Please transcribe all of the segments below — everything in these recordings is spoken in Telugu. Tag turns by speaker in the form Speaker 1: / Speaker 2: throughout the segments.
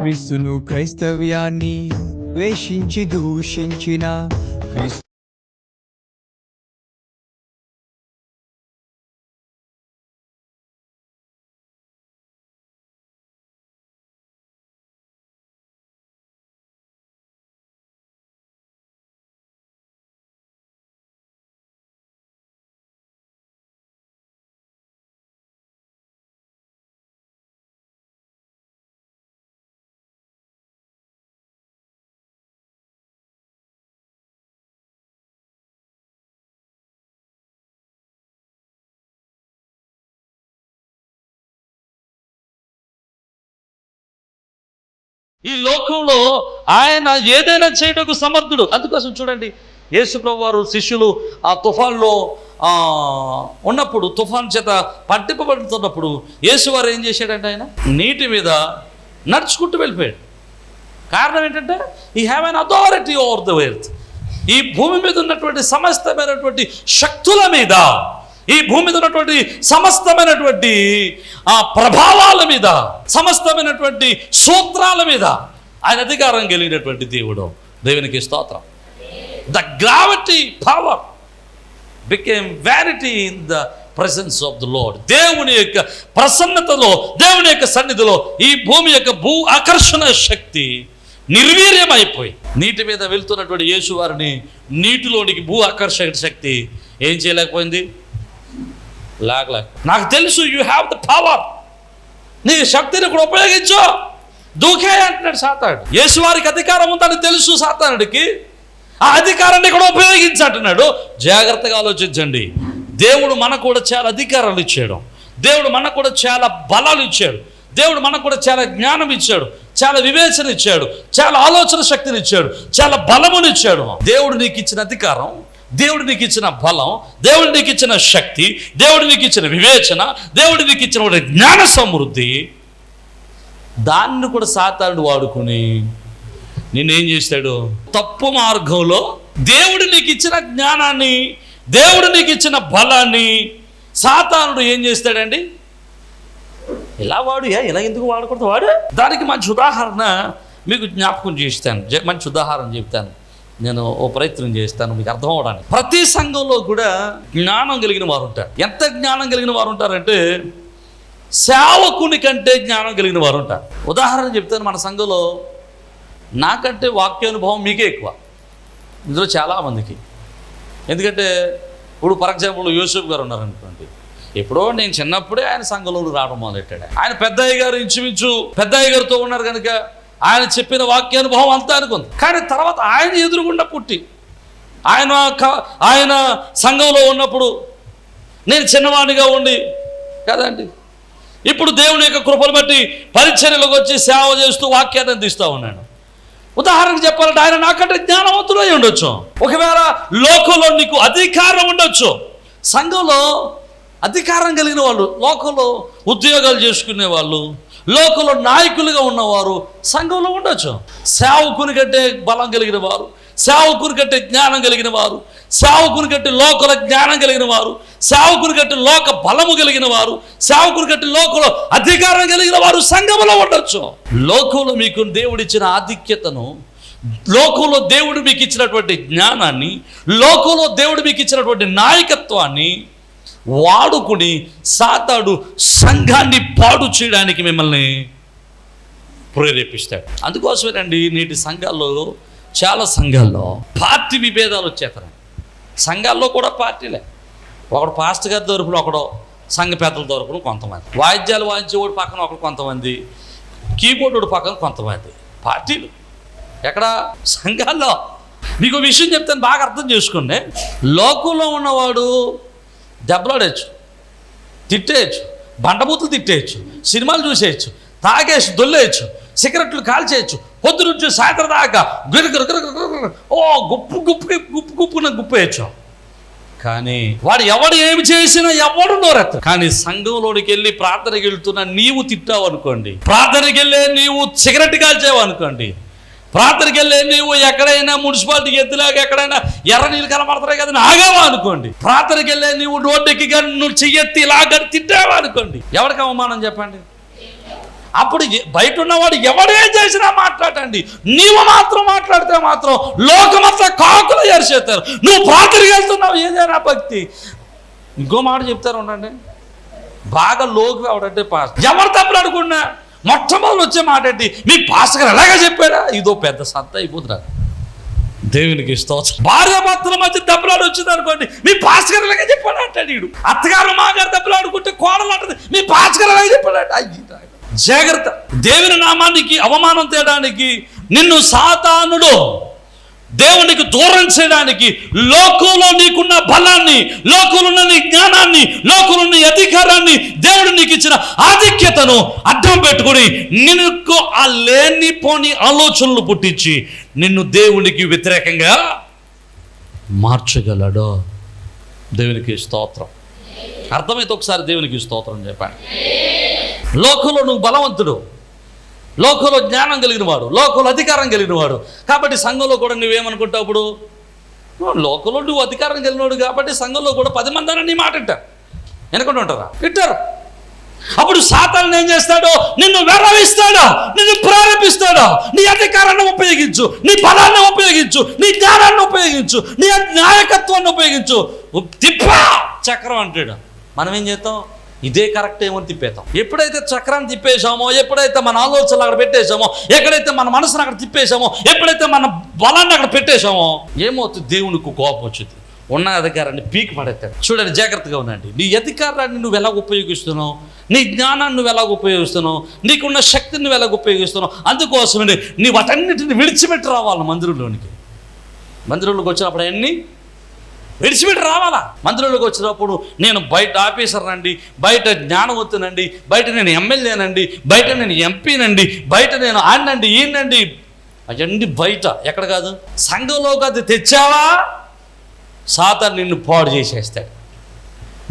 Speaker 1: క్రీస్తును క్రైస్తవ్యాన్ని ద్వేషించి దూషించిన క్రీస్తు
Speaker 2: ఈ లోకంలో ఆయన ఏదైనా చేయటకు సమర్థుడు. అందుకోసం చూడండి, యేసుప్రభు వారు శిష్యులు ఆ తుఫాన్లో ఉన్నప్పుడు, తుఫాన్ చేత పట్టింపబడుతున్నప్పుడు యేసువారు ఏం చేశాడంటే ఆయన నీటి మీద నడుచుకుంటూ వెళ్ళిపోయాడు. కారణం ఏంటంటే ఈ have an authority over the earth. ఈ భూమి మీద ఉన్నటువంటి సమస్తమైనటువంటి శక్తుల మీద, ఈ భూమి మీద ఉన్నటువంటి సమస్తమైనటువంటి ప్రభావాల మీద, సమస్తమైనటువంటి సూత్రాల మీద ఆయన అధికారం కలిగినటువంటి దేవుడు. దేవునికి స్తోత్రం. The gravity power became vanity in the presence of the lord. దేవుని యొక్క ప్రసన్నతలో, దేవుని యొక్క సన్నిధిలో ఈ భూమి యొక్క భూ ఆకర్షణ శక్తి నిర్వీర్యమైపోయి నీటి మీద వెళ్తున్నటువంటి యేసు వారిని నీటిలోనికి భూ ఆకర్షణ శక్తి ఏం చేయలేకపోయింది, లాగలేక. నాకు తెలుసు, యూ హ్యావ్ ద పవర్, నీ శక్తిని కూడా ఉపయోగించు, దూకే అంటున్నాడు సాతానుడు. యేసు వారికి అధికారం ఉందని తెలుసు సాతానుడికి, ఆ అధికారాన్ని కూడా ఉపయోగించంటున్నాడు. జాగ్రత్తగా ఆలోచించండి. దేవుడు మనకు కూడా చాలా అధికారాలు ఇచ్చాడు, దేవుడు మనకు కూడా చాలా బలాలు ఇచ్చాడు, దేవుడు మనకు కూడా చాలా జ్ఞానం ఇచ్చాడు, చాలా వివేచన ఇచ్చాడు, చాలా ఆలోచన శక్తిని ఇచ్చాడు, చాలా బలమునిచ్చాడు. దేవుడు నీకు ఇచ్చిన అధికారం, దేవుడు నీకు ఇచ్చిన బలం, దేవుడు నీకు ఇచ్చిన శక్తి, దేవుడు నీకు ఇచ్చిన వివేచన, దేవుడు నీకు ఇచ్చిన జ్ఞాన సమృద్ధి, దాన్ని కూడా సాతానుడు వాడుకుని నిన్నేం చేస్తాడు, తప్పు మార్గంలో దేవుడు నీకు ఇచ్చిన జ్ఞానాన్ని, దేవుడు నీకు ఇచ్చిన బలాన్ని సాతానుడు ఏం చేస్తాడండి, ఇలా వాడు, ఇలా ఎందుకు వాడకూడదు వాడు. దానికి మంచి ఉదాహరణ మీకు జ్ఞాపకం చేస్తాను, మంచి ఉదాహరణ చెప్తాను. నేను ఓ ప్రయత్నం చేస్తాను మీకు అర్థం అవడానికి. ప్రతి సంఘంలో కూడా జ్ఞానం కలిగిన వారు ఉంటారు. ఎంత జ్ఞానం కలిగిన వారు ఉంటారంటే సేవకుని కంటే జ్ఞానం కలిగిన వారు ఉంటారు. ఉదాహరణ చెప్తాను. మన సంఘంలో నాకంటే వాక్యానుభవం మీకే ఎక్కువ, ఇందులో చాలామందికి. ఎందుకంటే ఇప్పుడు ఫర్ ఎగ్జాంపుల్ యూసుఫ్ గారు ఉన్నారనుకోండి, ఎప్పుడో నేను చిన్నప్పుడే ఆయన సంఘంలో రావడం మొదలెట్టాడు. ఆయన పెద్దయ్య గారు ఇంచుమించు పెద్దయ్య గారితో ఉన్నారు కనుక ఆయన చెప్పిన వాక్యానుభవం అంతా అనుకుంది. కానీ తర్వాత ఆయన ఎదురుగుండా పుట్టి ఆయన సంఘంలో ఉన్నప్పుడు నేను చిన్నవాడిగా ఉండి కదండి, ఇప్పుడు దేవుని యొక్క కృపను బట్టి పరిచర్యలోకి వచ్చి సేవ చేస్తూ వాక్యాన్ని అందిస్తూ ఉన్నాను. ఉదాహరణకు చెప్పాలంటే ఆయన నాకంటే జ్ఞానవంతులు అయి ఉండొచ్చు. ఒకవేళ లోకంలో నీకు అధికారం ఉండొచ్చు, సంఘంలో అధికారం కలిగిన వాళ్ళు, లోకంలో ఉద్యోగాలు చేసుకునే వాళ్ళు, లోకంలో నాయకులుగా ఉన్నవారు సంఘంలో ఉండొచ్చు. సేవకుని కంటే బలం కలిగిన వారు, సేవకుని కంటే జ్ఞానం కలిగిన వారు, సేవకుని కంటే లోకల జ్ఞానం కలిగిన వారు, సేవకుని కంటే లోక బలము కలిగిన వారు, సేవకుని కంటే లోకంలో అధికారం కలిగిన వారు సంఘంలో ఉండొచ్చు. లోకంలో మీకు దేవుడిచ్చిన ఆధిక్యతను, లోకంలో దేవుడు మీకు ఇచ్చినటువంటి జ్ఞానాన్ని, లోకంలో దేవుడు మీకు ఇచ్చినటువంటి నాయకత్వాన్ని వాడుకుని సాతాడు సంఘాన్ని పాడు చేయడానికి మిమ్మల్ని ప్రేరేపిస్తాడు. అందుకోసమేనండి నేటి సంఘాల్లో, చాలా సంఘాల్లో పార్టీ విభేదాలు వచ్చేస్తాయి. సంఘాల్లో కూడా పార్టీలే. ఒకడు పాస్టర్ గారి తరపున, ఒకడు సంఘ పెద్దల తరపున కొంతమంది, వాయిద్యాలు వాయించేవాడు పక్కన ఒకడు కొంతమంది, కీబోర్డు పక్కన కొంతమంది, పార్టీలు ఎక్కడ సంఘాల్లో. మీకు విషయం చెప్తాను, బాగా అర్థం చేసుకోండి. లోకంలో ఉన్నవాడు దెబ్బలాడేయచ్చు, తిట్టేయచ్చు, బండబూతులు తిట్టేయచ్చు, సినిమాలు చూసేయచ్చు, తాగేసి దొల్లేయచ్చు, సిగరెట్లు కాల్చేయచ్చు, పొద్దు నుంచి సాయంత్రం దాకా గుప్పేయచ్చు. కానీ వాడు ఎవడు ఏమి చేసినా ఎవడు నోరెత్త. కానీ సంఘంలోనికి వెళ్ళి ప్రార్థనకి వెళ్తున్నా నీవు తిట్టావు అనుకోండి, ప్రార్థనకి వెళ్ళే నీవు సిగరెట్ కాల్చావు అనుకోండి, ప్రార్థనకి వెళ్ళే నీవు ఎక్కడైనా మున్సిపాలిటీకి ఎత్తులాగా ఎక్కడైనా ఎర్ర నీళ్ళు కనబడతాయి కదా ఆగావా అనుకోండి, ప్రార్థనకి వెళ్ళే నీవు రోడ్డుకి కానీ నువ్వు చెయ్యెత్తి ఇలాగని తిట్టావా అనుకోండి, ఎవరికి అవమానం చెప్పండి? అప్పుడు బయట ఉన్నవాడు ఎవడే చేసినా మాట్లాడండి, నీవు మాత్రం మాట్లాడితే మాత్రం లోకమంతా కాకులు ఎరిచేస్తారు. నువ్వు ప్రార్థనకి వెళ్తున్నావు, ఏదైనా భక్తి. ఇంకో మాట చెప్తారు ఉండండి, బాగా లోకి ఎవడంటే పాస్టర్ ఎవరు తప్పులు అనుకున్నా మొట్టమొదటి వచ్చే మాట ఏంటి, మీ పాస్టర్ గారు ఎలాగ చెప్పారా, ఇదో పెద్ద సత్తా అయిపోతున్నా. దేవునికి స్తోత్రం. భార్య భర్తల మధ్య దెబ్బలాడు వచ్చింది అనుకోండి, మీ పాస్టర్ గారు ఎలాగ చెప్పాడు అంటాడు వీడు. అత్తగారు మాగారు దెబ్బలాడుకుంటే కోడలు అంటది, మీ పాస్టర్ గారు ఎలాగ చెప్పాడు. అయ్యి జాగ్రత్త. దేవుని నామానికి అవమానం తేయడానికి, నిన్ను సాతానుడు దేవునికి దూరం చేయడానికి, లోకంలో నీకున్న బలాన్ని, లోకంలో నీ జ్ఞానాన్ని, లోకంలో నీ అధికారాన్ని, దేవుడు నీకు ఇచ్చిన ఆధిక్యతను అడ్డం పెట్టుకుని నిన్ను ఆ లేనిపోని ఆలోచనలు పుట్టించి నిన్ను దేవునికి వ్యతిరేకంగా మార్చగలడు. దేవునికి స్తోత్రం. అర్థమైతే ఒకసారి దేవునికి స్తోత్రం చెప్పండి. లోకంలో నువ్వు బలవంతుడు, లోకంలో జ్ఞానం కలిగిన వాడు, లోకంలో అధికారం కలిగిన వాడు. కాబట్టి సంఘంలో కూడా నువ్వేమనుకుంటావు, ఇప్పుడు లోకంలో నువ్వు అధికారం కలిగినవాడు కాబట్టి సంఘంలో కూడా 10 మంది అని నీ మాట వింటారు. వెనుకుంటూ ఉంటారా? వింటారు. అప్పుడు సాతాను ఏం చేస్తాడో, నిన్ను వెరవిస్తాడో, నిన్ను ప్రేరేపిస్తాడో, నీ అధికారాన్ని ఉపయోగించు, నీ బలాన్ని ఉపయోగించు, నీ జ్ఞానాన్ని ఉపయోగించు, నీ నాయకత్వాన్ని ఉపయోగించు, తిప్పా చక్రం అంటాడు. మనం ఏం చేస్తాం, ఇదే కరెక్ట్ ఏమో తిప్పేతాం. ఎప్పుడైతే చక్రాన్ని తిప్పేసామో, ఎప్పుడైతే మన ఆలోచనలు అక్కడ పెట్టేశామో, ఎక్కడైతే మన మనసును అక్కడ తిప్పేశామో, ఎప్పుడైతే మన బలాన్ని అక్కడ పెట్టేశామో, ఏమవుతుంది, దేవునికి కోపం వచ్చింది, ఉన్న అధికారాన్ని పీకి పడేస్తాడు. చూడండి, జాగ్రత్తగా ఉండండి. నీ అధికారాన్ని నువ్వు ఎలాగ ఉపయోగిస్తున్నావు, నీ జ్ఞానాన్ని నువ్వు ఎలాగ ఉపయోగిస్తున్నావు, నీకున్న శక్తిని నువ్వు ఎలాగ ఉపయోగిస్తున్నావు. అందుకోసమే నీ వాటన్నిటిని విడిచిపెట్టి రావాలి మందిరంలోనికి. మందిరంలోకి వచ్చినప్పుడు అన్నీ విడిచిపెట్టి రావాలా. మందిరంలోకి వచ్చినప్పుడు నేను బయట ఆఫీసర్నండి, బయట జ్ఞానవంతునండి, బయట నేను ఎమ్మెల్యేనండి, బయట నేను ఎంపీనండి, బయట నేను ఆడినండి ఈయనండి, అవన్నీ బయట. ఎక్కడ కాదు, సంఘంలోకి అది తెచ్చావా సాతాను నిన్ను పాడు చేసేస్తాడు.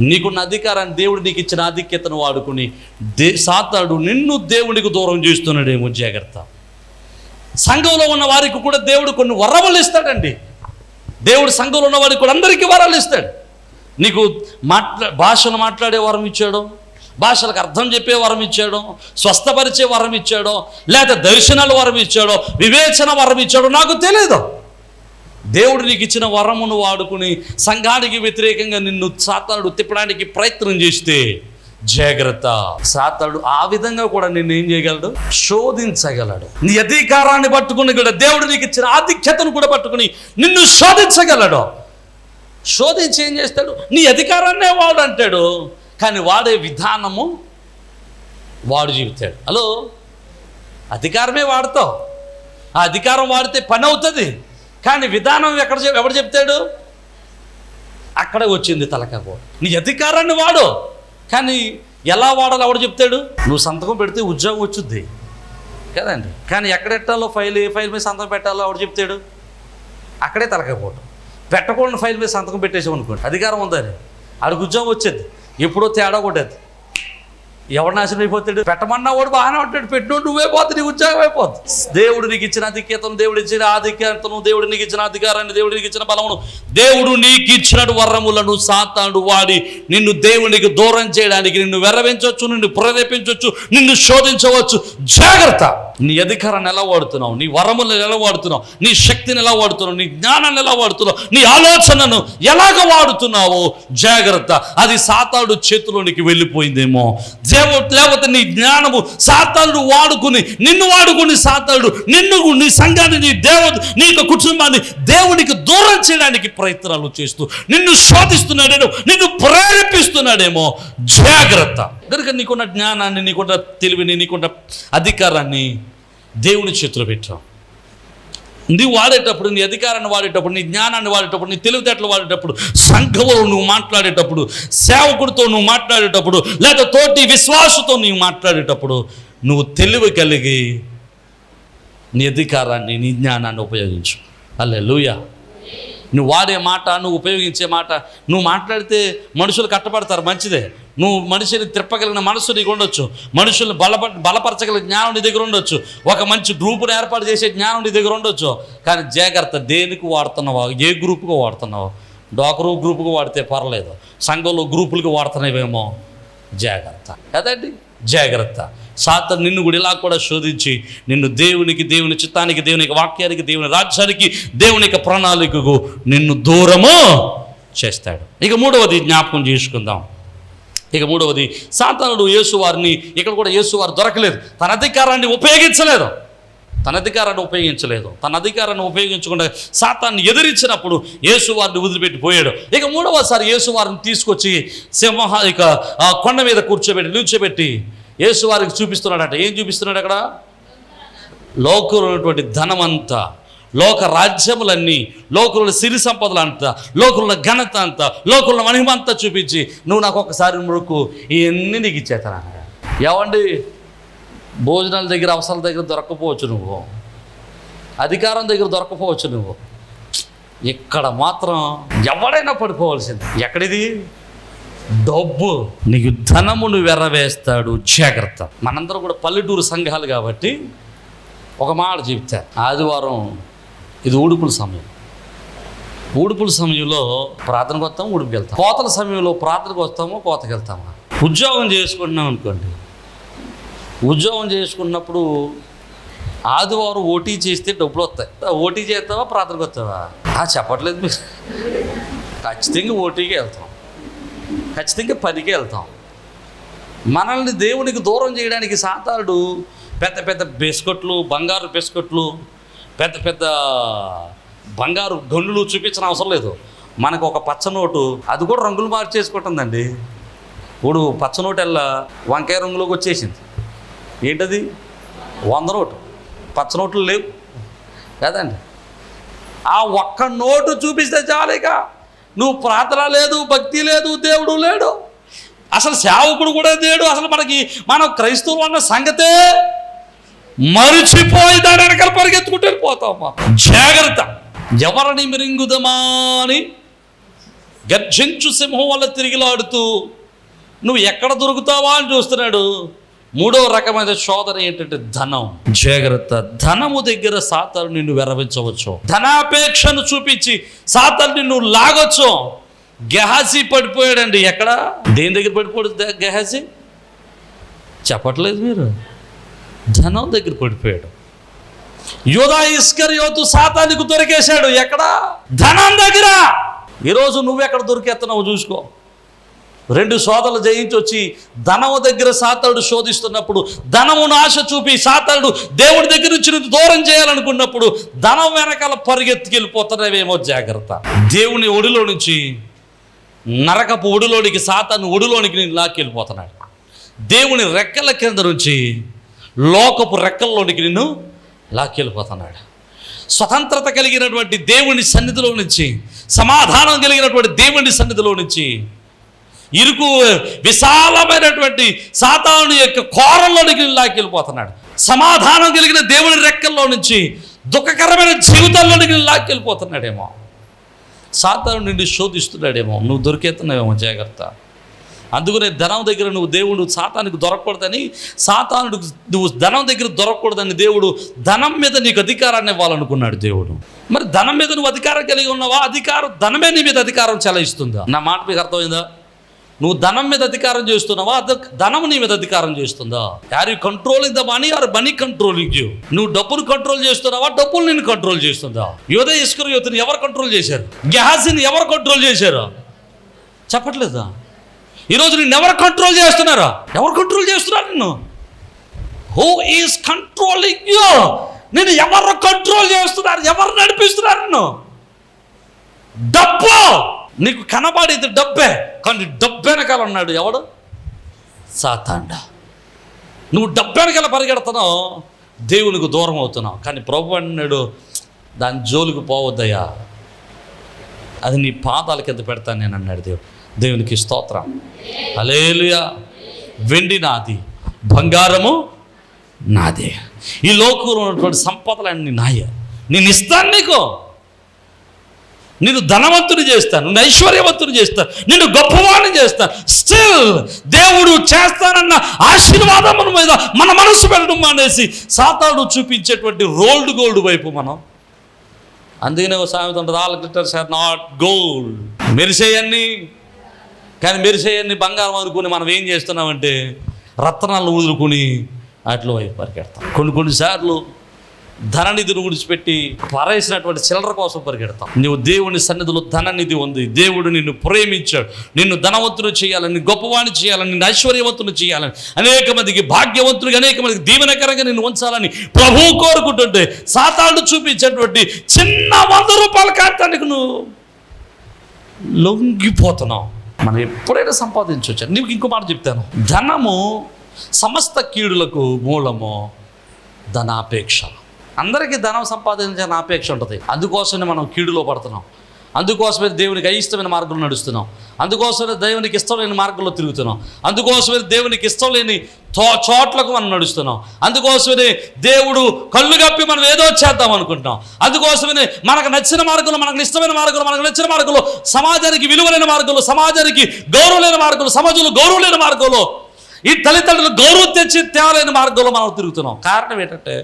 Speaker 2: నీకున్న అధికారాన్ని, దేవుడు నీకు ఇచ్చిన ఆధిక్యతను వాడుకుని సాతాడు నిన్ను దేవుడికి దూరం చేస్తున్నాడేమో. జాగ్రత్త. సంఘంలో ఉన్న వారికి కూడా దేవుడు కొన్ని వరములు ఇస్తాడండి. దేవుడు సంఘంలో ఉన్న వారికి కూడా అందరికీ వరాలు ఇస్తాడు. నీకు భాషను మాట్లాడే వరం ఇచ్చాడు, భాషలకు అర్థం చెప్పే వరం ఇచ్చాడు, స్వస్థపరిచే వరం ఇచ్చాడో, లేదా దర్శనాల వరం ఇచ్చాడో, వివేచన వరం ఇచ్చాడో నాకు తెలియదు. దేవుడు నీకు ఇచ్చిన వరమును వాడుకుని సంఘానికి వ్యతిరేకంగా నిన్ను సాతానుడు తిప్పడానికి ప్రయత్నం చేస్తే జాగ్రత్త. సాతానుడు ఆ విధంగా కూడా నిన్ను ఏం చేయగలడు, శోధించగలడు. నీ అధికారాన్ని పట్టుకుని కూడా దేవుడు నీకు ఇచ్చిన ఆధిక్యతను కూడా పట్టుకుని నిన్ను శోధించగలడు. శోధించి ఏం చేస్తాడు, నీ అధికారాన్నే వాడు అంటాడు, కానీ వాడే విధానము వాడు చెబుతాడు. హలో, అధికారమే వాడతావు, ఆ అధికారం వాడితే పని అవుతుంది, కానీ విధానం ఎవడు చెప్తాడు, అక్కడే వచ్చింది తలకాయ. నీ అధికారాన్ని వాడు, కానీ ఎలా వాడాలో ఎవడు చెప్తాడు. నువ్వు సంతకం పెడితే ఉద్యోగం వచ్చుద్ది కదండి, కానీ ఎక్కడెట్టాలో ఫైల్, ఏ ఫైల్ మీద సంతకం పెట్టాలో ఎవడు చెప్తాడు, అక్కడే తలకపోవటం. పెట్టకూడని ఫైల్ మీద సంతకం పెట్టేసాం అనుకోండి, అధికారం ఉందని ఆడికి ఉద్యోగం వచ్చేది, ఎప్పుడో తేడా కొట్టేది. ఎవడు నాశనం అయిపోతాడు, పెట్టమన్నా వాడు బాగానే ఉంటాడు, పెట్టినోడు నువ్వే పోతే నీ ఉద్యోగం అయిపోతుంది. దేవుడు నీకు ఇచ్చిన ఆధిక్యతను, దేవుడు ఇచ్చిన ఆధిక్యతను, దేవుడు నీకు ఇచ్చిన అధికారాన్ని, దేవుడు నీకు ఇచ్చిన బలమును, దేవుడు నీకు ఇచ్చిన వరములను సాతానుడు వాడి నిన్ను దేవునికి దూరం చేయడానికి నిన్ను వెరవించవచ్చు, నిన్ను ప్రేరేపించవచ్చు, నిన్ను శోధించవచ్చు. జాగ్రత్త. నీ అధికారాన్ని ఎలా వాడుతున్నావు, నీ వరములను ఎలా వాడుతున్నావు, నీ శక్తిని ఎలా వాడుతున్నావు, నీ జ్ఞానాన్ని ఎలా వాడుతున్నావు, నీ ఆలోచనను ఎలాగ వాడుతున్నావో జాగ్రత్త. అది సాతానుడు చేతిలోనికి వెళ్ళిపోయిందేమో. లేకపోతే నీ జ్ఞానము సాతానుడు వాడుకుని నిన్ను సాతానుడు నిన్ను, నీ సంఘాన్ని, నీ నీ యొక్క కుటుంబాన్ని దేవునికి దూరం చేయడానికి ప్రయత్నాలు చేస్తూ నిన్ను శోధిస్తున్నాడేమో, నిన్ను ప్రేరేపిస్తున్నాడేమో. జాగ్రత్త. కనుక నీకున్న జ్ఞానాన్ని, నీకున్న తెలివిని, నీకున్న అధికారాన్ని దేవుని చేతిలో పెట్టావు. నువ్వు వాడేటప్పుడు, నీ అధికారాన్ని వాడేటప్పుడు, నీ జ్ఞానాన్ని వాడేటప్పుడు, నీ తెలివితేటలు వాడేటప్పుడు, సంఘంలో నువ్వు మాట్లాడేటప్పుడు, సేవకుడితో నువ్వు మాట్లాడేటప్పుడు, లేదా తోటి విశ్వాసంతో నువ్వు మాట్లాడేటప్పుడు నువ్వు తెలివి కలిగి నీ అధికారాన్ని, నీ జ్ఞానాన్ని ఉపయోగించు. హల్లెలూయా. నువ్వు వాడే మాట, నువ్వు ఉపయోగించే మాట, నువ్వు మాట్లాడితే మనుషులు కట్టబడతారు, మంచిదే. నువ్వు మనిషిని తిప్పగలిగిన మనసు నీకు ఉండొచ్చు, మనుషుల్ని బలపరచగలిగిన జ్ఞానం నీ దగ్గర ఉండొచ్చు, ఒక మంచి గ్రూపును ఏర్పాటు చేసే జ్ఞానం నీ దగ్గర ఉండొచ్చు. కానీ జాగ్రత్త, దేనికి వాడుతున్నావో, ఏ గ్రూపుగా వాడుతున్నావో. డోకరు గ్రూపుగా వాడితే పర్లేదు, సంఘంలో గ్రూపులకు వాడుతున్నావేమో. జాగ్రత్త కదండి, జాగ్రత్త. సాతాను నిన్ను కూడా ఇలా కూడా శోధించి నిన్ను దేవునికి, దేవుని చిత్తానికి, దేవుని యొక్క వాక్యానికి, దేవుని రాజ్యానికి, దేవుని యొక్క ప్రణాళికకు నిన్ను దూరము చేస్తాడు. ఇక మూడవది జ్ఞాపకం చేసుకుందాం. ఇక మూడవది, సాతానుడు యేసువారిని, ఇక్కడ కూడా యేసువారు దొరకలేదు, తన అధికారాన్ని ఉపయోగించలేదు. తన అధికారాన్ని ఉపయోగించకుండా సాతాన్ని ఎదిరించినప్పుడు యేసువారిని వదిలిపెట్టిపోయాడు. ఇక మూడవసారి యేసువారిని తీసుకొచ్చి ఇక కొండ మీద నిల్చోబెట్టి యేసువారికి చూపిస్తున్నాడట. ఏం చూపిస్తున్నాడు అక్కడ? లోకంలో ఉన్నటువంటి ధనమంతా, లోక రాజ్యములన్నీ, లోకంలో సిరి సంపదలు అంతా, లోకంలో ఘనత అంతా, లోకంలో మహిమ అంతా చూపించి నువ్వు నాకు ఒకసారి మురుకు ఇవన్నీ నీకు ఇచ్చేతనా. ఏమండి, భోజనాల దగ్గర, అవసరాల దగ్గర దొరకపోవచ్చు, నువ్వు అధికారం దగ్గర దొరకపోవచ్చు, నువ్వు ఇక్కడ మాత్రం ఎవడైనా పడిపోవాల్సింది. ఎక్కడిది? డబ్బు. నీకు ధనమును వెర్రవేస్తాడు, జాగ్రత్త. మనందరం కూడా పల్లెటూరు సంఘాలు కాబట్టి ఒక మాట చెప్తారు. ఆదివారం ఇది ఊడుపుల సమయం. ఊడుపుల సమయంలో ప్రార్థనకు వస్తాము, ఊడుపుకి వెళ్తాం. కోతల సమయంలో ప్రార్థనకు వస్తాము, కోతకి వెళ్తామా. ఉద్యోగం చేసుకుంటున్నాం అనుకోండి, ఉద్యోగం చేసుకున్నప్పుడు ఆదివారం ఓటీ చేస్తే డబ్బులు వస్తాయి. ఓటీ చేస్తావా, ప్రార్థనకు వస్తావా? చెప్పట్లేదు మీరు. ఖచ్చితంగా ఓటీకి వెళ్తాం, ఖచ్చితంగా పనికి వెళ్తాం. మనల్ని దేవునికి దూరం చేయడానికి సాతానుడు పెద్ద పెద్ద బిస్కెట్లు, బంగారు బిస్కెట్లు, పెద్ద పెద్ద బంగారు గన్నులు చూపించిన అవసరం లేదు. మనకు ఒక పచ్చ నోటు, అది కూడా రంగులు మార్చేసుకుంటుందండి. ఇప్పుడు పచ్చ నోటు ఎల్లా వంకాయ రంగులోకి వచ్చేసింది. ఏంటది? 100 నోటు. పచ్చ నోట్లు లేవు కదండి. ఆ ఒక్క నోటు చూపిస్తే చాలేక నువ్వు ప్రార్థన లేదు, భక్తి లేదు, దేవుడు లేడు, అసలు సేవకుడు కూడా లేడు, అసలు మనం క్రైస్తవులు అన్న సంగతే మరిచిపోయి దాని వెనకాల పరిగెత్తుకుంటూ వెళ్ళిపోతామా. జాగ్రత్త. ఎవరిని మిరింగుదమా అని గర్జించు సింహం వల్ల తిరిగిలాడుతూ నువ్వు ఎక్కడ దొరుకుతావా అని చూస్తున్నాడు. మూడవ రకమైన శోధన ఏంటంటే ధనం. జాగ్రత్త. ధనము దగ్గర సాతాను నిన్ను వెరవించవచ్చు, ధనాపేక్షను చూపించి సాతాను నిన్ను లాగొచ్చు. గెహాజీ పడిపోయాడండి. ఎక్కడ? దేని దగ్గర పడిపోయాడు గెహాజీ? చెప్పట్లేదు మీరు. ధనం దగ్గర పడిపోయాడు. యూదా ఇస్కరియోతు సాతానుకు దొరికేశాడు. ఎక్కడ? ధనం దగ్గర. ఈరోజు నువ్వెక్కడ దొరికేస్తున్నావు చూసుకో. 2 శోధనలు జయించి వచ్చి ధనము దగ్గర సాతానుడు శోధిస్తున్నప్పుడు, ధనమును ఆశ చూపి సాతానుడు దేవుడి దగ్గర నుంచి దూరం చేయాలనుకున్నప్పుడు ధనం వెనకాల పరిగెత్తుకెళ్ళిపోతున్నావేమో. జాగ్రత్త. దేవుని ఒడిలో నుంచి నరకపు ఒడిలోనికి, సాతాను ఒడిలోనికి నేను లాక్కెళ్ళిపోతున్నాడు. దేవుని రెక్కల కింద నుంచి లోకపు రెక్కల్లోనికి నిన్ను లాక్కెళ్ళిపోతున్నాడు. స్వతంత్రత కలిగినటువంటి దేవుని సన్నిధిలో నుంచి, సమాధానం కలిగినటువంటి దేవుని సన్నిధిలో నుంచి ఇరుకు విశాలమైనటువంటి సాతాను యొక్క కోరంలోనికి లాక్కెళ్ళిపోతున్నాడు. సమాధానం కలిగిన దేవుని రెక్కల్లో నుంచి దుఃఖకరమైన జీవితాల్లోనికి లాక్కెళ్ళిపోతున్నాడేమో. సాతాను నిన్ను శోధిస్తున్నాడేమో. నువ్వు దొరికేస్తున్నావేమో. జాగ్రత్త. అందుకనే ధనం దగ్గర దేవుడు సాతానుకు దొరకకూడదని, నువ్వు ధనం దగ్గర దొరకకూడదని దేవుడు ధనం మీద నీకు అధికారాన్ని ఇవ్వాలనుకున్నాడు దేవుడు. మరి ధనం మీద నువ్వు అధికారం కలిగి ఉన్నావా? ధనమే నీ మీద అధికారం చెలాయిస్తుందా? నా మాట మీకు అర్థమైందా? నువ్వు ధనం మీద అధికారం చేస్తున్నావా? ధనం నీ మీద అధికారం చేస్తుందా? Are you controlling the money or money controlling you? నువ్వు డబ్బును కంట్రోల్ చేస్తున్నావా? డబ్బులు నిన్ను కంట్రోల్ చేస్తుందా? యూదా ఇస్కరియోతుని ఎవరు కంట్రోల్ చేశారు? గెహాజీని ఎవరు కంట్రోల్ చేశారు? చెప్పట్లేదా? ఈరోజు నిన్ను ఎవరు కంట్రోల్ చేస్తున్నారా? ఎవరు కంట్రోల్ చేస్తున్నారు నిన్ను? Who is controlling you? నిన్ను ఎవరు కంట్రోల్ చేస్తున్నారు? ఎవరు నడిపిస్తున్నారు నిన్ను? డబ్బు. నీకు కనబడేది డబ్బే, కానీ డబ్బు వెనకాల ఉన్నాడు ఎవడు? సాతాండ. నువ్వు డబ్బు వెనకాల పరిగెడుతున్నావు, దేవునికి దూరం అవుతున్నావు. కానీ ప్రభు అన్నాడు, దాని జోలికి పోవద్దయ్యా, అది నీ పాదాల కింద పెడతాను నేను అన్నాడు దేవునికి స్తోత్రం. హల్లెలూయా. వెండి నాది, బంగారము నాదే, ఈ లోకంలో ఉన్నటువంటి సంపదలన్నీ నాయే. నేను ఇస్తాను నీకు, నిన్ను ధనవంతుని చేస్తాను, నిన్ను ఐశ్వర్యవంతుని చేస్తాను, నిన్ను గొప్పవాడిని చేస్తాను. స్టిల్ దేవుడు చేస్తానన్న ఆశీర్వాదం మీద మన మనసు పెట్టడం మానేసి సాతానుడు చూపించేటువంటి రోల్డ్ గోల్డ్ వైపు మనం. అందుకనే ఒక సామెత ఉంటుంది, all glitters are not gold. మెరిసేయన్ని, కానీ మెరిసేయన్ని బంగారం అనుకుని మనం ఏం చేస్తున్నామంటే రత్నాలను వదులుకుని వాటిలో వైపు పరిగెడతాం. కొన్నిసార్లు ధననిధిని విడిచిపెట్టి పారేసినటువంటి చిల్లర కోసం పరిగెడతాం. నువ్వు దేవుని సన్నిధిలో ధననిధి ఉంది, దేవుడు నిన్ను ప్రేమించాడు, నిన్ను ధనవంతులు చేయాలని, గొప్పవాణి చేయాలని, నిన్ను ఐశ్వర్యవంతులు చేయాలని, అనేక మందికి భాగ్యవంతులుగా, అనేక మందికి దీవెనకరంగా నిన్ను ఉంచాలని ప్రభువు కోరుకుంటుంటే సాతాను చూపించేటువంటి చిన్న 100 రూపాయల కాంతానికి నువ్వు లొంగిపోతున్నావు. మనం ఎప్పుడైనా సంపాదించవచ్చు. నీకు ఇంకో మాట చెప్తాను, ధనము సమస్త కీడులకు మూలము ధనాపేక్ష. అందరికీ ధనం సంపాదించాలని ఆపేక్ష ఉంటుంది. అందుకోసమే మనం కీడులో పడుతున్నాం, అందుకోసమే దేవునికి అయిష్టమైన మార్గంలో నడుస్తున్నాం, అందుకోసమే దేవునికి ఇష్టం లేని మార్గంలో తిరుగుతున్నాం, అందుకోసమే దేవునికి ఇష్టం లేని చోట్లకు మనం నడుస్తున్నాం, అందుకోసమే దేవుడు కళ్ళు కప్పి మనం ఏదో చేద్దాం అనుకుంటున్నాం, అందుకోసమే మనకు నచ్చిన మార్గంలో, మనకు ఇష్టమైన మార్గంలో, మనకు నచ్చిన మార్గంలో, సమాజానికి విలువలేని మార్గంలో, సమాజానికి గౌరవం లేని మార్గంలో, సమాజంలో గౌరవం లేని మార్గంలో, ఈ తల్లిదండ్రులు గౌరవం తెచ్చి తేవలేని మార్గంలో మనం తిరుగుతున్నాం. కారణం ఏంటంటే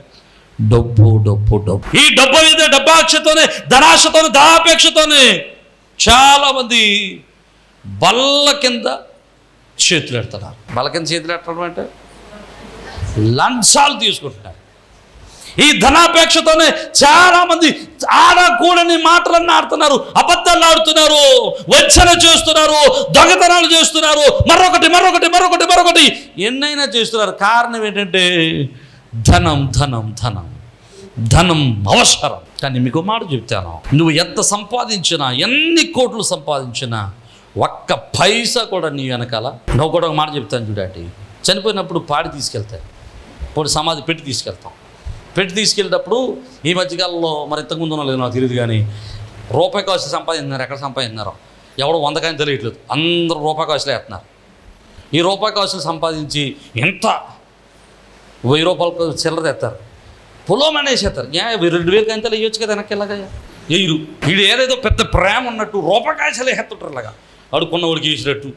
Speaker 2: డబ్బు డబ్బు డబ్బు. ఈ డబ్బు మీద డబ్బాక్షతోనే, ధనాశతోనే, ధనాపేక్షతోనే చాలామంది బల్ల కింద చేతులు ఎడుతున్నారు. బల్ల కింద చేతులు ఎట్టడం అంటే లంచాలు తీసుకుంటున్నారు. ఈ ధనాపేక్షతోనే చాలామంది ఆడకూడని మాటలన్నీ ఆడుతున్నారు, అబద్ధాలు ఆడుతున్నారు, వంచన చేస్తున్నారు, దొంగతనాలు చేస్తున్నారు, మరొకటి మరొకటి మరొకటి మరొకటి ఎన్నైనా చేస్తున్నారు. కారణం ఏంటంటే ధనం ధనం ధనం ధనం అవసరం. కానీ మీకు మాట చెప్తాను, నువ్వు ఎంత సంపాదించినా, ఎన్ని కోట్లు సంపాదించినా, ఒక్క పైసా కూడా నీ వెనకాల. నువ్వు కూడా ఒక మాట చెప్తాను చూడండి, చనిపోయినప్పుడు పాడి తీసుకెళ్తాయి, ఇప్పుడు సమాధి పెట్టి తీసుకెళ్తాం. పెట్టి తీసుకెళ్ళేటప్పుడు ఈ మధ్యకాలంలో మరి ఇంతకుముందు లేదు నాకు తెలియదు, కానీ రూపాయి కాసులు సంపాదిస్తున్నారు. ఎక్కడ సంపాదిస్తున్నారో ఎవడో 100 కాయలు తెలియట్లేదు, అందరూ రూపాయి కాసులు వేస్తున్నారు. ఈ రూపాయి కాసులు సంపాదించి ఎంత 1000 రూపాయలు చిల్లర తెస్తారు, పొలం అనేసేస్తారు. 2000 కాంతలు వేయొచ్చు కదా, వెనక్కి ఇలాగా వేయరు. వీడు ఏదేదో పెద్ద ప్రేమ ఉన్నట్టు రూపాయి కాసులు వేస్తుంటారు, ఇలాగా అడుక్కున్న వాడికి వేసినట్టు.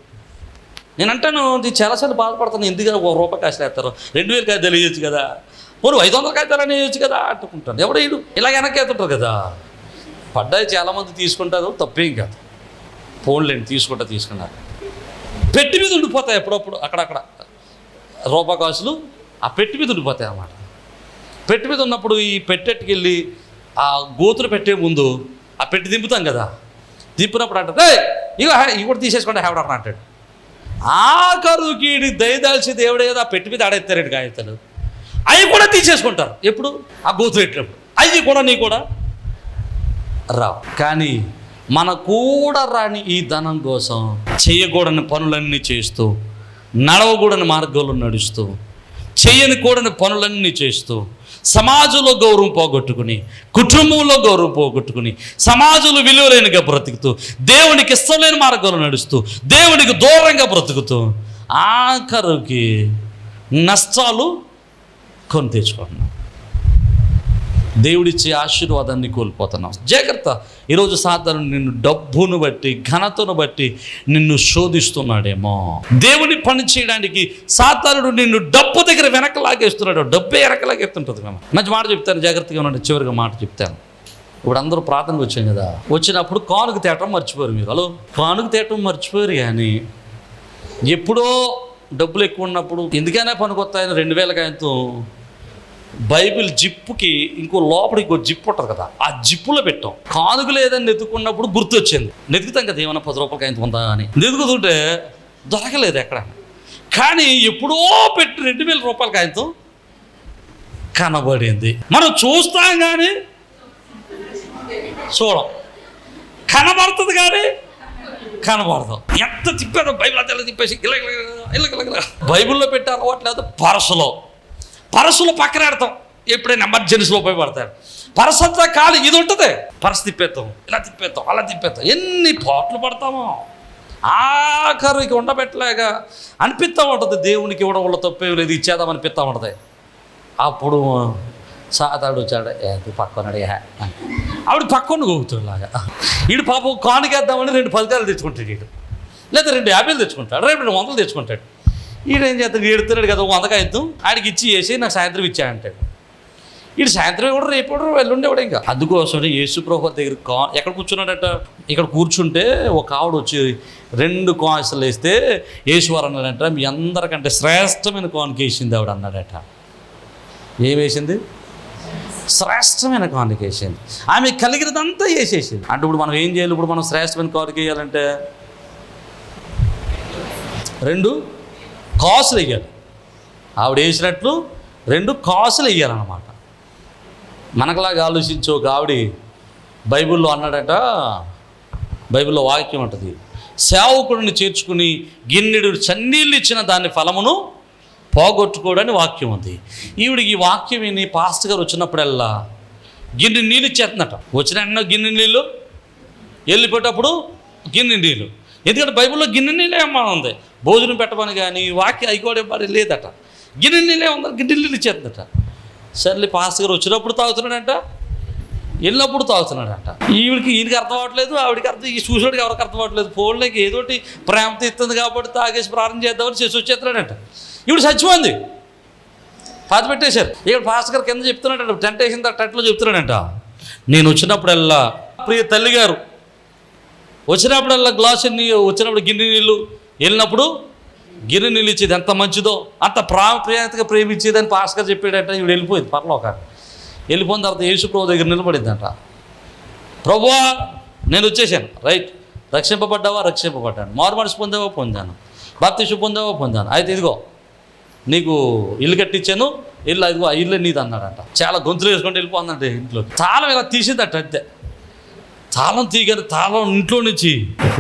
Speaker 2: నేను అంటాను, ఇది చాలాసార్లు బాధపడతాను, ఎందుకు 1 రూపాయి కాసులు వేస్తారు, 2000 కాయలు వేయచ్చు కదా, పోను 500 కాగితాలని వేయచ్చు కదా అంటుకుంటాను. ఎవడు వేయడు, ఇలా వెనక్కి వేస్తుంటారు కదా. పడ్డాయి చాలామంది తీసుకుంటారు, తప్పేం కాదు, ఫోన్లేండి తీసుకున్నారు. పెట్టి మీద ఉండిపోతాయి ఎప్పుడప్పుడు అక్కడక్కడ రూపాయి కాసులు, ఆ పెట్టి మీద ఉండిపోతాయి అన్నమాట. పెట్టి మీద ఉన్నప్పుడు ఈ పెట్టెట్టుకెళ్ళి ఆ గోతులు పెట్టే ముందు ఆ పెట్టి దింపుతాం కదా, దింపినప్పుడు అంటారు, ఇవి కూడా తీసేసుకోండి హేవడ అక్కడ అంటాడు. ఆఖరుకి దయదాల్చి దేవుడేదో ఆ పెట్టి మీద ఆడేస్తారండి కాగితాలు, అవి కూడా తీసేసుకుంటారు. ఎప్పుడు ఆ గోతులు పెట్టినప్పుడు అవి కూడా నీ కూడా రావు. కానీ మన కూడా రాని ఈ ధనం కోసం చేయకూడని పనులన్నీ చేస్తూ, నడవకూడని మార్గంలో నడుస్తూ, చేయని కూడని పనులన్నీ చేస్తూ, సమాజంలో గౌరవం పోగొట్టుకుని, కుటుంబంలో గౌరవం పోగొట్టుకుని, సమాజంలో విలువలేనిగా బ్రతుకుతూ, దేవునికి ఇష్టం లేని మార్గంలో నడుస్తూ, దేవునికి దూరంగా బ్రతుకుతూ, ఆఖరికి నష్టాలు కొని తెచ్చుకుంటున్నాం. దేవుడిచ్చే ఆశీర్వాదాన్ని కోల్పోతున్నాం. జాగ్రత్త. ఈరోజు సాతాను నిన్ను డబ్బును బట్టి, ఘనతను బట్టి నిన్ను శోధిస్తున్నాడేమో. దేవుని పని చేయడానికి సాతానుడు నిన్ను డబ్బు దగ్గర వెనక లాగేస్తున్నాడు. డబ్బే వెనక లాగేస్తుంటుంది. మనం మంచి మాట చెప్తాను, జాగ్రత్తగా ఉండండి. చివరిగా మాట చెప్తాను. ఇప్పుడు అందరూ ప్రార్థనకు వచ్చాం కదా, వచ్చినప్పుడు కానుక తేటం మర్చిపోయారు. మీరు హలో కానుక తేటం మర్చిపోయారు. కానీ ఎప్పుడో డబ్బులు ఎక్కువ ఉన్నప్పుడు ఎందుకైనా పనికొస్తాయని 2000 కాయంతో బైబిల్ జిప్పుకి ఇంకో లోపలికి ఇంకో జిప్పు ఉంటుంది కదా, ఆ జిప్పులో పెట్టాం. కానుక లేదని వెతుకున్నప్పుడు గుర్తు వచ్చింది. వెతుకుతాం కదా, ఏమన్నా 10 రూపాయలకి ఆయన ఉందా అని. వెతుకుతుంటే దొరకలేదు ఎక్కడ. కానీ ఎప్పుడో పెట్టి 2000 రూపాయలకి ఆయనతో కనబడింది. మనం చూస్తాం కానీ చూడం, కనబడుతుంది కానీ కనబడతాం. ఎంత తిప్పేదో బైబిల్ అంతా తిప్పేసి ఇలా బైబిల్లో పెట్టే అలవాటు లేదు. పరసులో పక్కన పెడతాం, ఎప్పుడైనా ఎమర్జెన్సీలో ఉపయోగపడతారు. పరస అంతా ఖాళీ, ఇది ఉంటుంది. పరస తిప్పేస్తాం, ఇలా తిప్పేస్తాం, అలా తిప్పేస్తాం, ఎన్ని పోట్లు పడతామో. ఆఖరికి ఉండబెట్టలేక అనిపిస్తూ ఉంటుంది, దేవునికి ఇవ్వడం వల్ల తప్పేం లేదు, ఇచ్చేద్దాం అనిపిస్తూ ఉంటుంది. అప్పుడు సాతాడు వచ్చాడు, పక్కనడే ఆవిడ పక్కన గోగుతాడు లాగా. వీడు పాపం కానుకేద్దామని 2 ఫలితాలు తెచ్చుకుంటాడు వీడు, లేదా 2 యాపిల్ తెచ్చుకుంటాడు, రేపు 2 వందలు తెచ్చుకుంటాడు. ఈడేం చేస్తాడు, ఏడుతున్నాడు కదా, 100 కాగితం ఆడికి ఇచ్చి చేసి నాకు సాయంత్రం ఇచ్చాయంటాడు. వీడు సాయంత్రం కూడా రేపు కూడా వెళ్ళుండేవాడు. ఇంకా అందుకోసం యేసు ప్రభువు దగ్గర ఎక్కడ కూర్చున్నాడట, ఇక్కడ కూర్చుంటే ఒక ఆవిడ వచ్చి 2 కాసులు వేస్తే యేసువారు అన్నాడట, మీ అందరికంటే శ్రేష్టమైన కానుక వేసింది ఆవిడ అన్నాడట. ఏం వేసింది? శ్రేష్టమైన కానుక వేసింది. ఆమె కలిగినదంతా వేసేసింది. అంటే ఇప్పుడు మనం ఏం చేయాలి? ఇప్పుడు మనం శ్రేష్టమైన కానుక వేయాలంటే 2 కాసులు వేయాలి. ఆవిడ వేసినట్లు 2 కాసులు వేయాలన్నమాట. మనకులాగా ఆలోచించు. ఒక ఆవిడ బైబిల్లో అన్నాడట, బైబిల్లో వాక్యం ఉంటుంది, సేవకుడిని చేర్చుకుని గిన్నెడు చన్నీళ్ళు ఇచ్చిన దాని ఫలమును పోగొట్టుకోవడానికి వాక్యం ఉంది. ఈవిడికి ఈ వాక్యం విని పాస్టర్ గారు వచ్చినప్పుడల్లా గిన్నె నీళ్ళు ఇచ్చేస్తున్నట. వచ్చిన గిన్నె నీళ్ళు, వెళ్ళిపోయేటప్పుడు గిన్నె నీళ్ళు. ఎందుకంటే బైబిల్లో గిన్నె నీళ్ళే అమ్మా ఉంది. భోజనం పెట్టమని కానీ వాక్యం అయికోవడం పని లేదట. గిన్నె నీళ్ళే ఉందని గిన్నె నీళ్ళు ఇచ్చేస్తుందట. సర్లే పాస్టర్ గారు వచ్చినప్పుడు తాగుతున్నాడంట, వెళ్ళినప్పుడు తాగుతున్నాడంట. ఈయనకి అర్థం అవ్వట్లేదు, ఆవిడికి అర్థం, ఈ చూసాడికి ఎవరికి అర్థం అవ్వట్లేదు. ఫోన్లోకి ఏదోటి ప్రేమతో ఇస్తుంది కాబట్టి తాగేసి ప్రారంభం చేద్దామని చేసి వచ్చేస్తున్నాడంట. ఇప్పుడు చచ్చిపోయింది, పాతి పెట్టేశారు. ఇక్కడ పాస్టర్ గారు కింద చెప్తున్నాడంట, టెంట్ వేసిన టెంట్లో చెప్తున్నాడంట, నేను వచ్చినప్పుడల్లా ప్రియ తల్లి గారు వచ్చినప్పుడల్లా గ్లాసు వచ్చినప్పుడు గిన్నె నీళ్ళు, వెళ్ళినప్పుడు గిన్నె నీళ్ళు ఇచ్చేది. ఎంత మంచిదో అంత ప్రియతగా ప్రేమించేదని పాస్టర్ గారు చెప్పాడంట. ఇవి వెళ్ళిపోయింది పరలోకానికి. వెళ్ళిపోయిన తర్వాత యేసు ప్రభు దగ్గర నిలబడిందంట. ప్రభువా నేను వచ్చేసాను, రైట్, రక్షింపబడ్డావా? రక్షింపబడ్డాను. మారు మనసు పొందావా? పొందాను. బాప్తిసం పొందావా? పొందాను. అయితే ఇదిగో నీకు ఇల్లు కట్టించాను, ఇల్లు అదిగో ఆ ఇల్లు నీది అన్నాడంట. చాలా గొంతులు వేసుకుంటూ వెళ్ళిపోందంటే ఇంట్లో. తాళం ఇలా తీసిందట. అంతే, తాళం తీయగానే తాళం ఇంట్లో నుంచి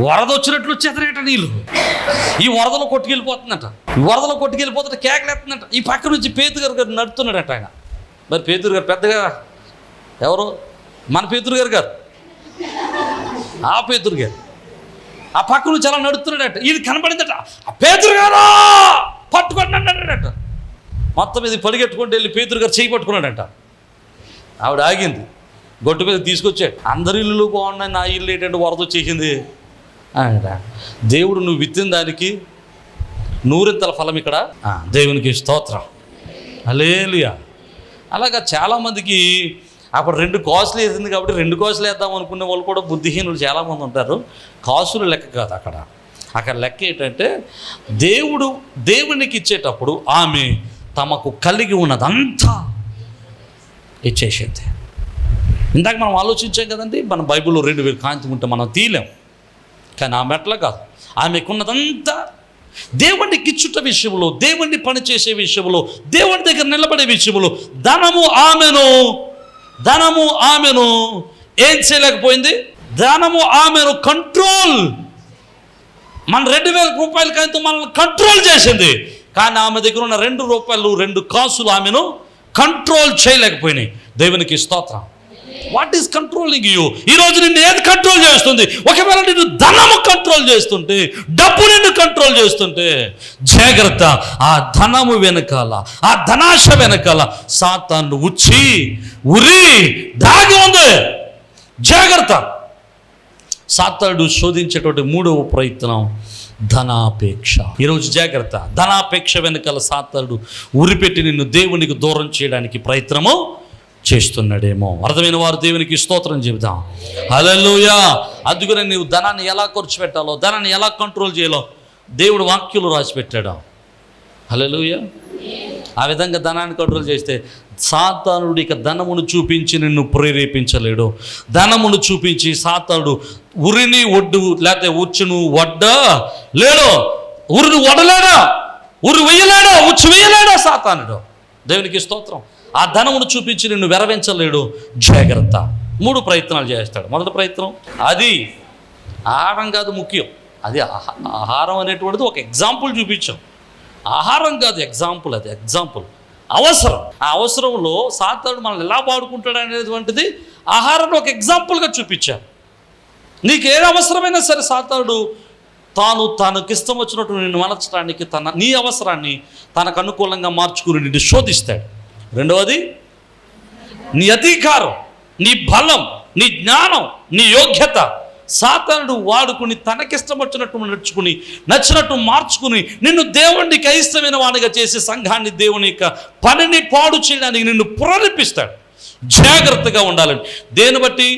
Speaker 2: వరద వచ్చినట్లు వచ్చేతనేట నీళ్ళు. ఈ వరదలో కొట్టుకెళ్ళిపోతుందట. ఈ వరదలో కొట్టుకెళ్ళిపోతుంటే కేకలేస్తుందట. ఈ పక్క నుంచి పేతురు గారు నడుతున్నాడట. ఆయన మరి పేతురు గారు పెద్దగా ఎవరు? మన పేతురు గారు కాదు, ఆ పేతురు గారు ఆ పక్క నుంచి అలా నడుస్తున్నాడట. ఇది కనపడిందట. ఆ పేతురు గారు పట్టుకోండి అన్నాడట. మొత్తం ఇది పరిగెట్టుకుంటూ వెళ్ళి పేతురు గారు చేయి పట్టుకున్నాడట. ఆవిడ ఆగింది, గొట్టు మీద తీసుకొచ్చాడు. అందరి ఇల్లు బాగున్నాయి, నా ఇల్లు ఏంటంటే వరద వచ్చేసింది అట. దేవుడు నువ్వు విత్తిన దానికి 100 ఫలం ఇక్కడ. దేవునికి స్తోత్రం, హల్లెలూయా. అలాగా చాలామందికి అప్పుడు 2 కాసులు వేసింది కాబట్టి 2 కాసులు వేద్దాం అనుకునే వాళ్ళు కూడా బుద్ధిహీనులు చాలామంది ఉంటారు. కాసులు లెక్క కాదు అక్కడ లెక్క ఏంటంటే దేవునికి ఇచ్చేటప్పుడు ఆమె తమకు కలిగి ఉన్నదంతా ఇచ్చేసింది. ఇందాక మనం ఆలోచించాం కదండి, మన బైబిల్లో 2000 కాంతి ఉంటే మనం తీయలేం. కానీ ఆమె అట్లా కాదు. ఆమెకున్నదంతా దేవునికి ఇచ్చుట విషయంలో, దేవుణ్ణి పనిచేసే విషయంలో, దేవుని దగ్గర నిలబడే విషయంలో ధనము ఆమెను ఏం చేయలేకపోయింది. ధనము ఆమెను కంట్రోల్, మన 2000 రూపాయల కాంతి మనల్ని కంట్రోల్ చేసింది. కానీ ఆమె దగ్గర ఉన్న 2 రూపాయలు 2 కాసులు ఆమెను కంట్రోల్ చేయలేకపోయినాయి. దేవునికి స్తోత్రం. What is controlling you? ఈరోజు నిన్ను ఏది కంట్రోల్ చేస్తుంది? ఒకవేళ నిన్ను ధనము కంట్రోల్ చేస్తుంటే, డబ్బు నిన్ను కంట్రోల్ చేస్తుంటే జాగ్రత్త. ఆ ధనము వెనకాల, ఆ ధనాశ వెనకాల సాతాను ఉరి దాగి ఉంది. జాగ్రత్త. సాతానుడు శోధించేటువంటి 3వ ప్రయత్నం ధనాపేక్ష. ఈరోజు జాగ్రత్త. ధనాపేక్ష వెనకాల సాతానుడు ఉరిపెట్టి నిన్ను దేవునికి దూరం చేయడానికి ప్రయత్నము చేస్తున్నాడేమో. అర్థమైన వారు దేవునికి స్తోత్రం చెబుతాం. హల్లెలూయా. అందుకనే నీవు ధనాన్ని ఎలా ఖర్చు పెట్టాలో, ధనాన్ని ఎలా కంట్రోల్ చేయాలో దేవుడు వాక్యంలో రాసి పెట్టాడు. హల్లెలూయా. ఆ విధంగా ధనాన్ని కంట్రోల్ చేస్తే సాతానుడు ఇక ధనమును చూపించి నిన్ను ప్రేరేపించలేడు. ధనమును చూపించి సాతానుడు ఉరిని ఒడ్డు లేకపోతే ఉచ్చును లేడు, ఉరిని వడలేడా, ఉరి వేయలేడా, ఉచ్చు వేయలేడా సాతానుడు. దేవునికి స్తోత్రం. ఆ ధనమును చూపించి నిన్ను వెరవించలేడు. జాగ్రత్త. 3 ప్రయత్నాలు చేస్తాడు. మొదటి ప్రయత్నం అది ఆహారం కాదు ముఖ్యం, అది ఆహారం అనేటువంటిది ఒక ఎగ్జాంపుల్ చూపించాం. ఆహారం కాదు ఎగ్జాంపుల్, అది ఎగ్జాంపుల్. అవసరం. ఆ అవసరంలో సాతానుడు మనల్ని ఎలా వాడుకుంటాడు అనేటువంటిది ఆహారాన్ని ఒక ఎగ్జాంపుల్గా చూపించాను. నీకు ఏది అవసరమైనా సరే సాతానుడు తనకి ఇష్టం వచ్చినట్టు నిన్ను మలచడానికి నీ అవసరాన్ని తనకు అనుకూలంగా మార్చుకుని నిన్ను శోధిస్తాడు. రెండవది నీ అధికారం, నీ బలం, నీ జ్ఞానం, నీ యోగ్యత సాతానుడు వాడుకుని తనకిష్టం వచ్చినట్టు నచ్చినట్టు మార్చుకుని నిన్ను దేవునికి అయిష్టమైన వాడిగా చేసి సంఘాన్ని, దేవుని యొక్క పనిని పాడు చేయడానికి నిన్ను ప్రేరేపిస్తాడు. జాగ్రత్తగా ఉండాలని. దేని బట్టి?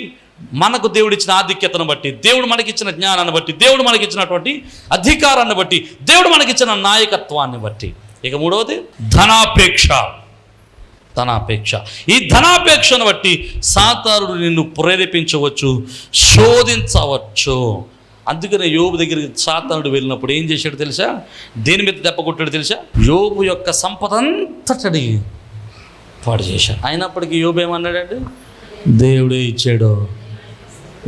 Speaker 2: మనకు దేవుడిచ్చిన ఆధిక్యతను బట్టి, దేవుడు మనకిచ్చిన జ్ఞానాన్ని బట్టి, దేవుడు మనకిచ్చినటువంటి అధికారాన్ని బట్టి, దేవుడు మనకిచ్చిన నాయకత్వాన్ని బట్టి. ఇక 3వది ధనాపేక్ష. ధనాపేక్ష. ఈ ధనాపేక్షను బట్టి సాతానుడు నిన్ను ప్రేరేపించవచ్చు, శోధించవచ్చు. అందుకనే యోబు దగ్గరికి సాతానుడు వెళ్ళినప్పుడు ఏం చేశాడు తెలుసా? దేని మీద దెబ్బ కొట్టాడు తెలుసా? యోబు యొక్క సంపద అంతటని పాడు చేశాడు. అయినప్పటికీ యోబు ఏమన్నాడండి? దేవుడే ఇచ్చాడు,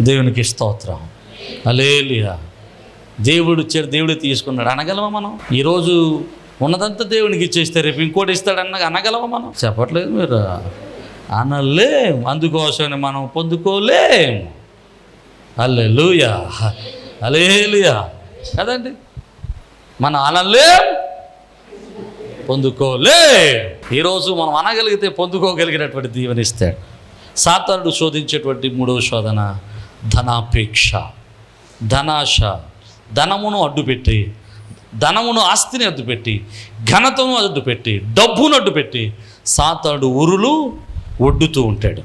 Speaker 2: దేవునికి స్తోత్రం, హల్లెలూయా, దేవుడు ఇచ్చాడు, దేవుడే తీసుకున్నాడు అనగలమా మనం? ఈరోజు ఉన్నదంతా దేవునికి ఇచ్చేస్తే రేపు ఇంకోటి ఇస్తాడన్న అనగలమా మనం? చెప్పట్లేదు మీరు, అనలేం. అందుకోసమని మనం పొందుకోలేం. హల్లెలూయా, హల్లెలూయా కదండి. మనం అనలేం, పొందుకోలేం. ఈరోజు మనం అనగలిగితే పొందుకోగలిగినటువంటి దీవెనిస్తాడు. సాతానుడు శోధించేటువంటి మూడవ శోధన ధనాపేక్ష, ధనాశ. ధనమును అడ్డుపెట్టి, ధనమును ఆస్తిని అడ్డుపెట్టి, ఘనతను అడ్డుపెట్టి, డబ్బును అడ్డుపెట్టి సాతానుడు ఉరులు ఒడ్డుతూ ఉంటాడు.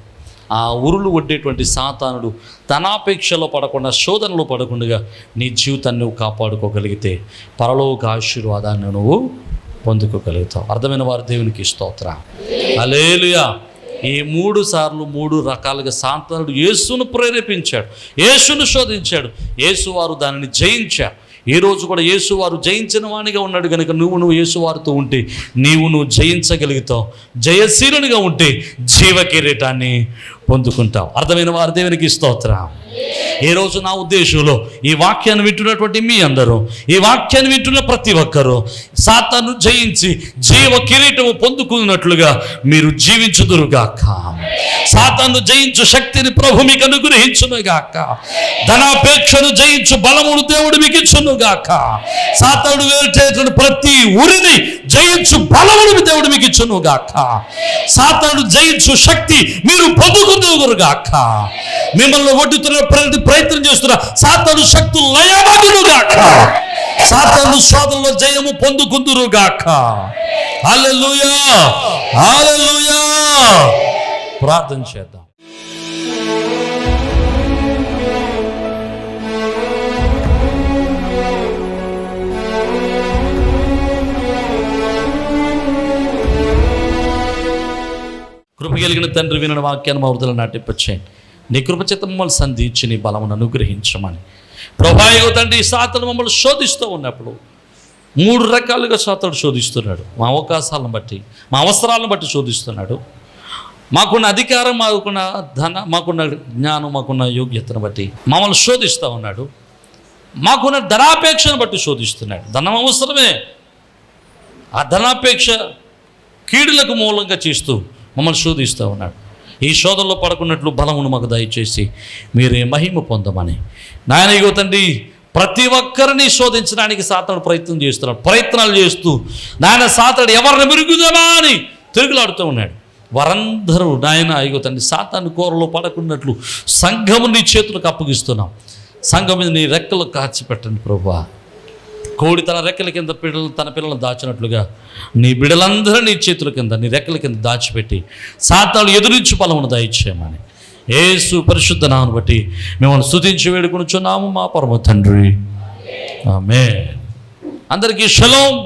Speaker 2: ఆ ఉరులు ఒడ్డేటువంటి సాతానుడు ధనాపేక్షలో పడకుండా, శోధనలో పడకుండా నీ జీవితాన్ని నువ్వు కాపాడుకోగలిగితే పరలోక ఆశీర్వాదాన్ని నువ్వు పొందుకోగలుగుతావు. అర్థమైన వారు దేవునికి స్తోత్రం, హల్లెలూయా. ఈ 3 సార్లు 3 రకాలుగా సాతానుడు యేసును ప్రేరేపించాడు, యేసును శోధించాడు, యేసువారు దానిని జయించారు. ఈ రోజు కూడా యేసువారు జయించిన వానిగా ఉన్నాడు కనుక నువ్వు యేసువారితో ఉంటే నువ్వు జయించగలుగుతావు. జయశీలునిగా ఉంటే జీవ కిరీటాన్ని పొందుకుంటావు. అర్థమైన వారు దేవునికి స్తోత్రం. ఈ రోజు నా ఉద్దేశంలో ఈ వాక్యాన్ని వింటున్నటువంటి మీ అందరూ, ఈ వాక్యాన్ని వింటున్న ప్రతి ఒక్కరూ సాతాను జయించి జీవ కిరీటము పొందుకున్నట్లుగా మీరు జీవించుదురుగాక. సాతాను జయించు శక్తిని ప్రభు మీకు అనుగ్రహించునుగాక. ధనాపేక్షను జయించు బలమును దేవుడు మీకు ఇచ్చునుగాక. సాతాను వేటేటువంటి ప్రతి ఉరిని జయించు బలమును దేవుడు మీకు ఇచ్చునుగాక. సాతాను జయించు శక్తి మీరు పొందుకుందురుగాక. మిమ్మల్ని ఒడ్డుతున్న ప్రయత్నం చేస్తున్న సాతాను శక్తులు లయమగునుగాక. సాతాను శోధనలో జయము పొందుకుందురుగాక. హల్లెలూయా, హల్లెలూయా. ప్రార్థన చేద్దాం. కృప కలిగిన తండ్రి, వినని వాక్యాన్ని మా హృదయంలో నాటింపచేయండి. నీ కృపచేత మమ్మల్ని సంధించి నీ బలమును అనుగ్రహించమని ప్రభావిగో తండ్రి. సాతాను మమ్మల్ని శోధిస్తూ ఉన్నప్పుడు 3 రకాలుగా సాతాను శోధిస్తున్నాడు. మా అవకాశాలను బట్టి, మా అవసరాలను బట్టి శోధిస్తున్నాడు. మాకున్న అధికారం, మాకున్న మాకున్న జ్ఞానం, మాకున్న యోగ్యతను బట్టి మమ్మల్ని శోధిస్తూ ఉన్నాడు. మాకున్న ధనాపేక్షను బట్టి శోధిస్తున్నాడు. ధనం అవసరమే, ఆ ధనాపేక్ష కీడులకు మూలంగా చేస్తూ మమ్మల్ని శోధిస్తూ ఉన్నాడు. ఈ శోధనలో పడకున్నట్లు బలమును మాకు దయచేసి మీరే మహిమ పొందమని నాయన. ఇగో తండ్రి, ప్రతి ఒక్కరిని శోధించడానికి సాతానుడు ప్రయత్నం చేస్తున్నాడు. ప్రయత్నాలు చేస్తూ నాయన సాతానుడు ఎవరిని మెరుగుదామా అని తిరుగులాడుతూ ఉన్నాడు. వారందరూ నాయన ఇగో తండ్రి సాతాను కోరలో పడకున్నట్లు సంఘము నీ చేతులకు అప్పగిస్తున్నాం. సంఘం మీద నీ రెక్కలు కాచిపెట్టండి ప్రభువా. కోడి తన రెక్కల కింద తన పిల్లలను దాచినట్లుగా నీ బిడలందరూ నీ చేతుల కింద, నీ రెక్కల కింద దాచిపెట్టి సాతాను ఎదురించి బలమును దయచేయమని యేసు పరిశుద్ధ నామమును బట్టి మిమ్మల్ని స్తుతించి వేడుకొనుచున్నాము మా పరమ తండ్రి, ఆమేన్. అందరికీ షలోమ్.